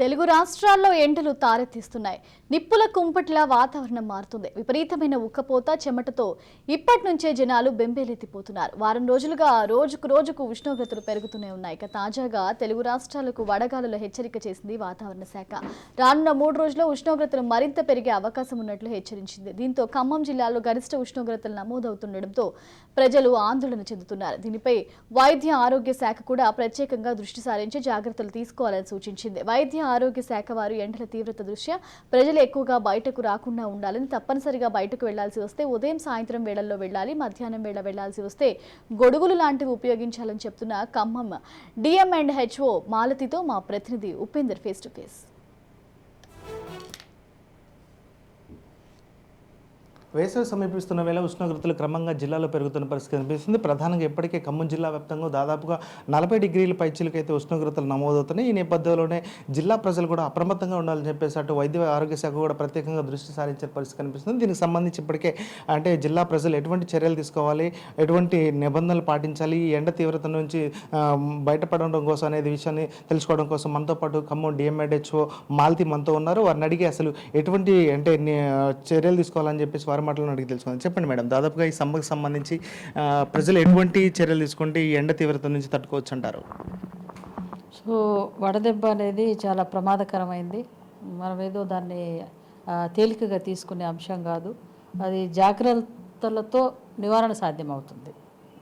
తెలుగు రాష్ట్రాల్లో ఎండలు తారెత్తిస్తున్నాయి. నిప్పుల కుంపట్ల వాతావరణం మారుతుంది. విపరీతమైన ఉక్కపోత చెమటతో ఇప్పటి నుంచే జనాలు బెంబేలెత్తిపోతున్నారు. వారం రోజులుగా రోజుకు రోజుకు ఉష్ణోగ్రతలు పెరుగుతూనే ఉన్నాయి. తాజాగా తెలుగు రాష్ట్రాలకు వడగాలుల హెచ్చరిక చేసింది వాతావరణ శాఖ. రానున్న 3 రోజుల్లో ఉష్ణోగ్రతలు మరింత పెరిగే అవకాశం ఉన్నట్లు హెచ్చరించింది. దీంతో ఖమ్మం జిల్లాలో గరిష్ట ఉష్ణోగ్రతలు నమోదవుతుండటంతో ప్రజలు ఆందోళన చెందుతున్నారు. దీనిపై వైద్య ఆరోగ్య శాఖ కూడా ప్రత్యేకంగా దృష్టి సారించి జాగ్రత్తలు తీసుకోవాలని సూచించింది. వైద్య ఆరోగ్య శాఖ వారు ఎండల తీవ్రత దృష్ట్యా ప్రజలు ఎక్కువగా బయటకు రాకుండా ఉండాలని, తప్పనిసరిగా బయటకు వెళ్లాల్సి వస్తే ఉదయం సాయంత్రం వేళల్లో వెళ్లాలి, మధ్యాహ్నం వేళ వెళ్లాల్సి వస్తే గొడుగులు లాంటివి ఉపయోగించాలని చెప్తున్న ఖమ్మం DM&HO మాలతితో మా ప్రతినిధి ఉపేందర్ ఫేస్ టు ఫేస్. వేసవి సమీపిస్తున్న వేళ ఉష్ణోగ్రతలు క్రమంగా జిల్లాలో పెరుగుతున్న పరిస్థితి కనిపిస్తుంది. ప్రధానంగా ఇప్పటికే ఖమ్మం జిల్లా వ్యాప్తంగా దాదాపుగా 40 డిగ్రీల పైచిలకైతే ఉష్ణోగ్రతలు నమోదవుతున్నాయి. ఈ నేపథ్యంలోనే జిల్లా ప్రజలు కూడా అప్రమత్తంగా ఉండాలని చెప్పేసి అటు వైద్య ఆరోగ్య శాఖ కూడా ప్రత్యేకంగా దృష్టి సారించే పరిస్థితి కనిపిస్తుంది. దీనికి సంబంధించి ఇప్పటికే జిల్లా ప్రజలు ఎటువంటి చర్యలు తీసుకోవాలి, ఎటువంటి నిబంధనలు పాటించాలి, ఈ ఎండ తీవ్రత నుంచి బయటపడడం కోసం అనేది విషయాన్ని తెలుసుకోవడం కోసం మనతో పాటు ఖమ్మం DM&HO మాలతి మనతో ఉన్నారు. వారిని అడిగి అసలు ఎటువంటి చర్యలు తీసుకోవాలని చెప్పేసి వారి మాటలను అడిగి తెలుసుకుందాం. చెప్పండి మేడం, దాదాపుగా ఈ సమ్మర్కి సంబంధించి ప్రజలు ఎటువంటి చర్యలు తీసుకుంటే ఈ ఎండ తీవ్రత నుంచి తట్టుకోవచ్చు అంటారు? సో వడదెబ్బ అనేది చాలా ప్రమాదకరమైంది. మనం ఏదో దాన్ని తేలికగా తీసుకునే అంశం కాదు. అది జాగ్రత్తలతో నివారణ సాధ్యమవుతుంది.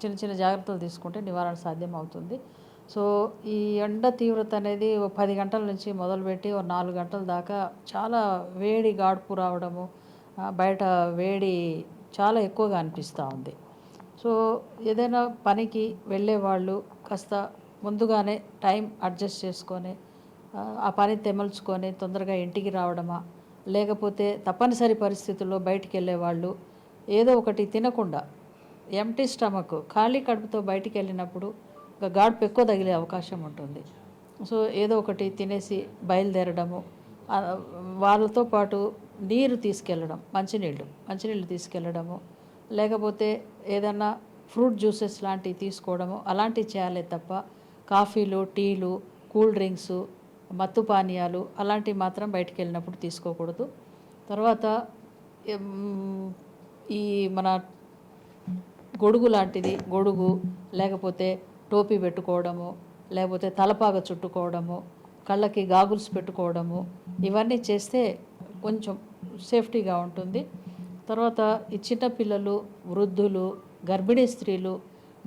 చిన్న చిన్న జాగ్రత్తలు తీసుకుంటే నివారణ సాధ్యమవుతుంది. సో ఈ ఎండ తీవ్రత అనేది 10 గంటల నుంచి మొదలుపెట్టి 4 గంటల దాకా చాలా వేడి గాడుపు రావడము, బయట వేడి చాలా ఎక్కువగా అనిపిస్తూ ఉంది. సో ఏదైనా పనికి వెళ్ళే వాళ్ళు కాస్త ముందుగానే టైం అడ్జస్ట్ చేసుకొని ఆ పని తెమల్చుకొని తొందరగా ఇంటికి రావడమా, లేకపోతే తప్పనిసరి పరిస్థితుల్లో బయటికి వెళ్ళే వాళ్ళు ఏదో ఒకటి తినకుండా ఎంప్టీ స్టమక్ ఖాళీ కడుపుతో బయటికి వెళ్ళినప్పుడు గాడుపు ఎక్కువ తగిలే అవకాశం ఉంటుంది. సో ఏదో ఒకటి తినేసి బయలుదేరడము, వాళ్ళతో పాటు నీరు తీసుకెళ్ళడం, మంచినీళ్ళు తీసుకెళ్ళడము, లేకపోతే ఏదన్నా ఫ్రూట్ జ్యూసెస్ లాంటివి తీసుకోవడము, అలాంటివి చేయాలి తప్ప కాఫీలు, టీలు, కూల్ డ్రింక్స్, మత్తు పానీయాలు అలాంటివి మాత్రం బయటికి వెళ్ళినప్పుడు తీసుకోకూడదు. తర్వాత ఈ మన గొడుగు లాంటిది, గొడుగు లేకపోతే టోపీ పెట్టుకోవడము, లేకపోతే తలపాగ చుట్టుకోవడము, కళ్ళకి గాగుల్స్ పెట్టుకోవడము, ఇవన్నీ చేస్తే కొంచెం సేఫ్టీగా ఉంటుంది. తర్వాత ఈ చిన్నపిల్లలు, వృద్ధులు, గర్భిణీ స్త్రీలు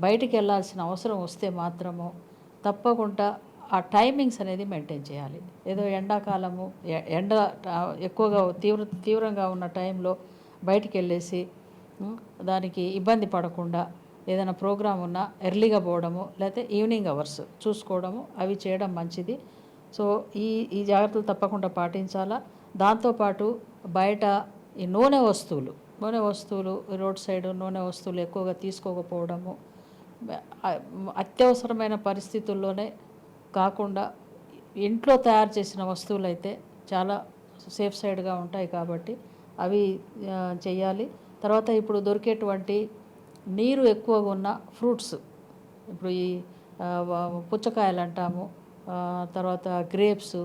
బయటికి వెళ్ళాల్సిన అవసరం వస్తే మాత్రము తప్పకుండా ఆ టైమింగ్స్ అనేది మెయింటైన్ చేయాలి. ఏదో ఎండాకాలము ఎండ ఎక్కువగా తీవ్రంగా ఉన్న టైంలో బయటికి వెళ్ళేసి దానికి ఇబ్బంది పడకుండా ఏదైనా ప్రోగ్రాం ఉన్నా ఎర్లీగా పోవడము, లేకపోతే ఈవినింగ్ అవర్స్ చూసుకోవడము, అవి చేయడం మంచిది. సో ఈ జాగ్రత్తలు తప్పకుండా పాటించాలా. దాంతోపాటు బయట ఈ నూనె వస్తువులు రోడ్ సైడ్ నూనె వస్తువులు ఎక్కువగా తీసుకోకపోవడము, అత్యవసరమైన పరిస్థితుల్లోనే కాకుండా ఇంట్లో తయారు చేసిన వస్తువులు అయితే చాలా సేఫ్ సైడ్గా ఉంటాయి కాబట్టి అవి చెయ్యాలి. తర్వాత ఇప్పుడు దొరికేటువంటి నీరు ఎక్కువగా ఉన్న ఫ్రూట్స్, ఇప్పుడు ఈ పుచ్చకాయలు అంటాము, తర్వాత గ్రేప్స్,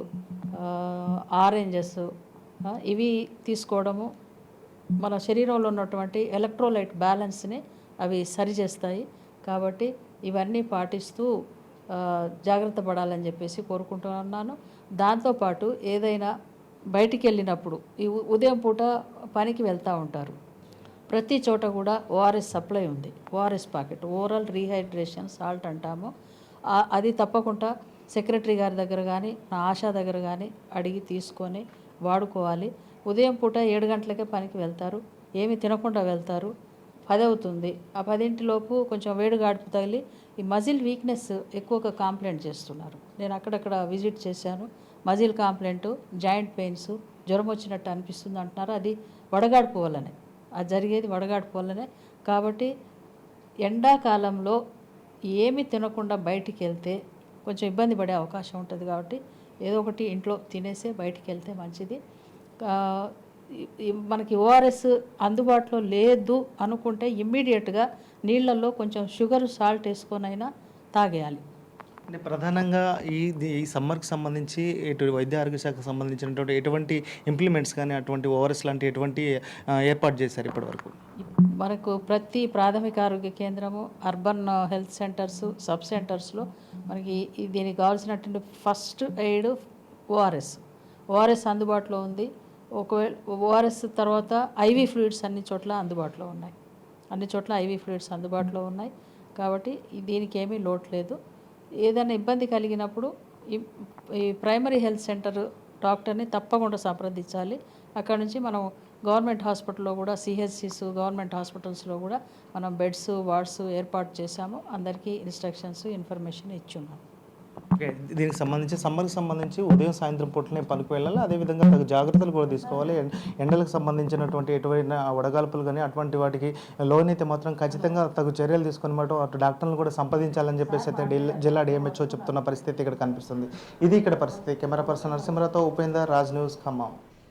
ఆరెంజెస్, ఇవి తీసుకోవడము మన శరీరంలో ఉన్నటువంటి ఎలక్ట్రోలైట్ బ్యాలెన్స్ని అవి సరిచేస్తాయి. కాబట్టి ఇవన్నీ పాటిస్తూ జాగ్రత్త పడాలని చెప్పేసి కోరుకుంటున్నాను. దాంతోపాటు ఏదైనా బయటికి వెళ్ళినప్పుడు ఈ ఉదయం పూట పనికి వెళ్తూ ఉంటారు, ప్రతి చోట కూడా ORS సప్లై ఉంది. ORS packet, oral rehydration salt అంటాము. అది తప్పకుండా సెక్రటరీ గారి దగ్గర కానీ నా ఆశా దగ్గర కానీ అడిగి తీసుకొని వాడుకోవాలి. ఉదయం పూట 7 గంటలకే పనికి వెళ్తారు, ఏమి తినకుండా వెళ్తారు, 10 అవుతుంది. ఆ 10 కొంచెం వేడి గాడుపు తగిలి ఈ మజిల్ వీక్నెస్ ఎక్కువగా కాంప్లైంట్ చేస్తున్నారు. నేను అక్కడక్కడ విజిట్ చేశాను. మజిల్ కాంప్లైంట్, జాయింట్ పెయిన్స్, జ్వరం వచ్చినట్టు అనిపిస్తుంది అంటున్నారు. అది వడగాడుపు వల్లనే, అది జరిగేది వడగాడుపు వల్లనే. కాబట్టి ఎండాకాలంలో ఏమి తినకుండా బయటికి వెళ్తే కొంచెం ఇబ్బంది పడే అవకాశం ఉంటుంది. కాబట్టి ఏదో ఒకటి ఇంట్లో తినేసే బయటికి వెళ్తే మంచిది. మనకి ORS అందుబాటులో లేదు అనుకుంటే ఇమ్మీడియట్గా నీళ్ళల్లో కొంచెం షుగర్, సాల్ట్ వేసుకొనైనా తాగేయాలి. అంటే ప్రధానంగా ఈ సమ్మర్కి సంబంధించి ఇటు వైద్య ఆరోగ్య శాఖకు సంబంధించినటువంటి ఎటువంటి ఇంప్లిమెంట్స్ కానీ అటువంటి ఓఆర్ఎస్ లాంటి ఎటువంటి ఏర్పాటు చేశారు ఇప్పటివరకు? మనకు ప్రతి ప్రాథమిక ఆరోగ్య కేంద్రము, అర్బన్ హెల్త్ సెంటర్స్, సబ్ సెంటర్స్లో మనకి దీనికి కావాల్సినటువంటి ఫస్ట్ ఎయిడ్ ఓఆర్ఎస్ అందుబాటులో ఉంది. ఒకవేళ ఓఆర్ఎస్ తర్వాత ఐవీ ఫ్లూయిడ్స్ అన్ని చోట్ల అందుబాటులో ఉన్నాయి. కాబట్టి దీనికి ఏమీ లోటు లేదు. ఏదైనా ఇబ్బంది కలిగినప్పుడు ఈ ప్రైమరీ హెల్త్ సెంటర్ డాక్టర్ని తప్పకుండా సంప్రదించాలి. అక్కడ నుంచి మనం గవర్నమెంట్ హాస్పిటల్లో కూడా, సిహెచ్సిస్ గవర్నమెంట్ హాస్పిటల్స్లో కూడా మనం బెడ్స్, వార్డ్స్ ఏర్పాటు చేశాము. అందరికీ ఇన్స్ట్రక్షన్స్, ఇన్ఫర్మేషన్ ఇచ్చున్నాం. ఓకే, దీనికి సంబంధించి సమ్మర్కి సంబంధించి ఉదయం సాయంత్రం పూటనే పనికి వెళ్ళాలి. అదేవిధంగా తగు జాగ్రత్తలు కూడా తీసుకోవాలి. ఎండలకు సంబంధించినటువంటి ఎటువంటి వడగాల్పులు కానీ అటువంటి వాటికి లోనైతే మాత్రం ఖచ్చితంగా తగు చర్యలు తీసుకొని మాట అటు డాక్టర్లను కూడా సంప్రదించాలని చెప్పేసి అయితే జిల్లా డిఎంహెచ్ఓ చెప్తున్న పరిస్థితి ఇక్కడ కనిపిస్తుంది. ఇది ఇక్కడ పరిస్థితి. కెమెరా పర్సన్ నరసింహరావుతో ఉపేందర్, రాజ్ న్యూస్, ఖమ్మం.